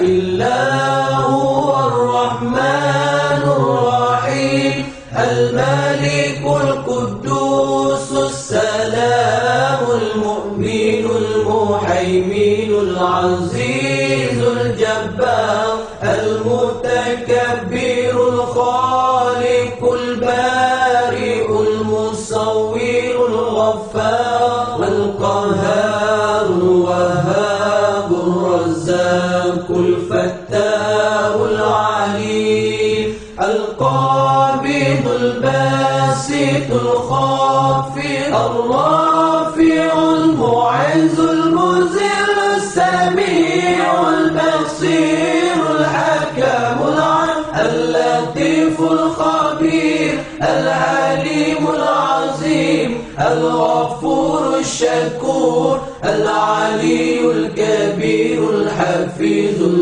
إلا هو الرحمن الرحيم الملك القدوس السلام المؤمن المهيمن العزيز الجبار المتكبر الخالق البارئ المصور الغفار القهار الوهاب الرزاق الفتاح العليم القابض الباسط الخافض الرافع المعز المذل السميع البصير الحكم العليم اللطيف الخبير العليم العظيم الغفور الشكور العلي الكبير الحفيظ